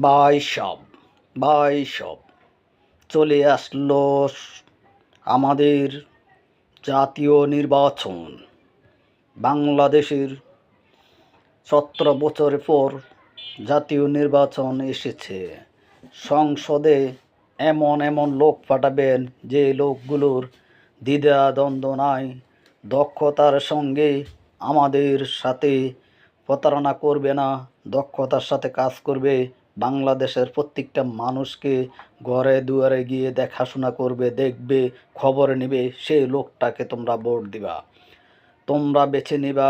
বাইসব বাইসব চলে আসলো আমাদের জাতীয় নির্বাচন। বাংলাদেশের 17 বছর পর জাতীয় নির্বাচন এসেছে। সংসদে এমন এমন লোক পাঠাবেন যে লোকগুলোর দ্বিধা দ্বন্দ্ব নাই, দক্ষতার সঙ্গে আমাদের সাথে প্রতারণা করবে না, দক্ষতার সাথে কাজ করবে, বাংলাদেশের প্রত্যেকটা মানুষকে ঘরে দুয়ারে গিয়ে দেখাশোনা করবে, দেখবে, খবর নেবে, সেই লোকটাকে তোমরা ভোট দিবা। তোমরা বেছে নিবা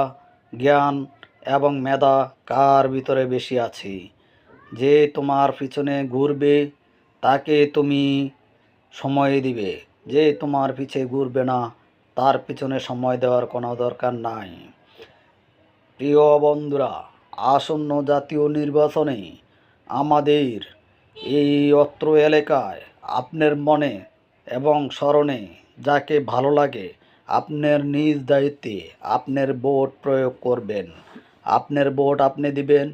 জ্ঞান এবং মেধা কার ভিতরে বেশি আছে। যে তোমার পিছনে ঘুরবে তাকে তুমি সময় দিবে, যে তোমার পিছে ঘুরবে না তার পিছনে সময় দেওয়ার কোনো দরকার নাই। প্রিয় বন্ধুরা, আসন্ন জাতীয় নির্বাচনে আমাদের এই অত্র এলাকায় আপনার মনে এবং স্মরণে যাকে ভালো লাগে আপনার নিজ দায়িত্বে আপনার ভোট প্রয়োগ করবেন। আপনার ভোট আপনি দিবেন,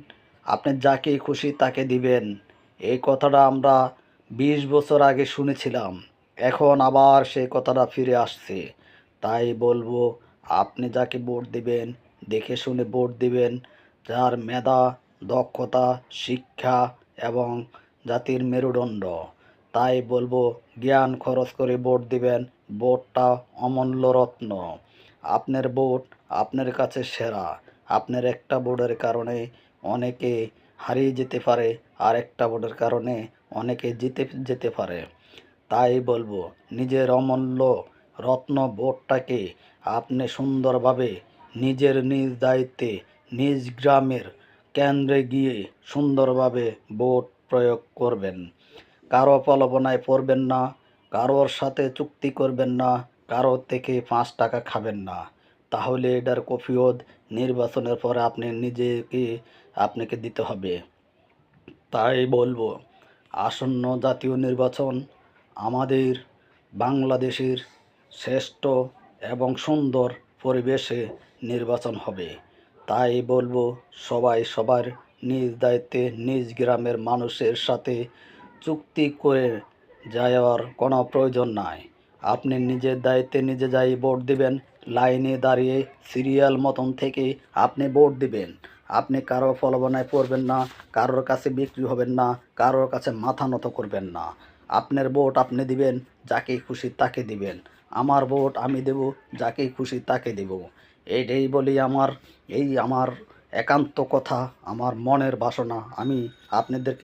আপনি যাকে খুশি তাকে দিবেন। এই কথাটা আমরা 20 বছর আগে শুনেছিলাম, এখন আবার সেই কথাটা ফিরে আসছে। তাই বলবো, আপনি যাকে ভোট দিবেন দেখে শুনে ভোট দিবেন, যার মেধা, দক্ষতা, শিক্ষা এবং জাতির মেরুদণ্ড। তাই বলবো, জ্ঞান খরচ করে ভোট দিবেন। ভোটটা অমূল্য রত্ন। আপনার ভোট আপনার কাছে সেরা। আপনার একটা ভোটের কারণে অনেকে হারিয়ে যেতে পারে, আর একটা ভোটের কারণে অনেকে জিতে যেতে পারে। তাই বলবো, নিজের অমূল্য রত্ন ভোটটাকে আপনি সুন্দরভাবে নিজের নিজ দায়িত্বে নিজ গ্রামের কেন্দ্রে গিয়ে সুন্দরভাবে ভোট প্রয়োগ করবেন। কারো প্রলোভনায় পড়বেন না, কারোর সাথে চুক্তি করবেন না, কারোর থেকে 5 টাকা খাবেন না। তাহলে এটার কফিয়ত নির্বাচনের পরে আপনাকে দিতে হবে। তাই বলবো, আসন্ন জাতীয় নির্বাচন আমাদের বাংলাদেশের শ্রেষ্ঠ এবং সুন্দর পরিবেশে নির্বাচন হবে। তাই বলবো, সবাই সবার নিজ দায়িত্বে নিজ গ্রামের মানুষের সাথে চুক্তি করে যাওয়ার কোনো প্রয়োজন নাই। আপনি নিজের দায়িত্বে নিজে যাই ভোট দিবেন, লাইনে দাঁড়িয়ে সিরিয়াল মতন থেকে আপনি ভোট দিবেন। আপনি কারো প্রলোভনায় পড়বেন না, কারোর কাছে বিক্রি হবেন না, কারোর কাছে মাথা নত করবেন না। আপনার ভোট আপনি দিবেন, যাকে খুশি তাকে দিবেন। আমার ভোট আমি দেব, যাকে খুশি তাকে দেব। এইটাই বলি, আমার একান্ত কথা, আমার মনের বাসনা আমি আপনাদের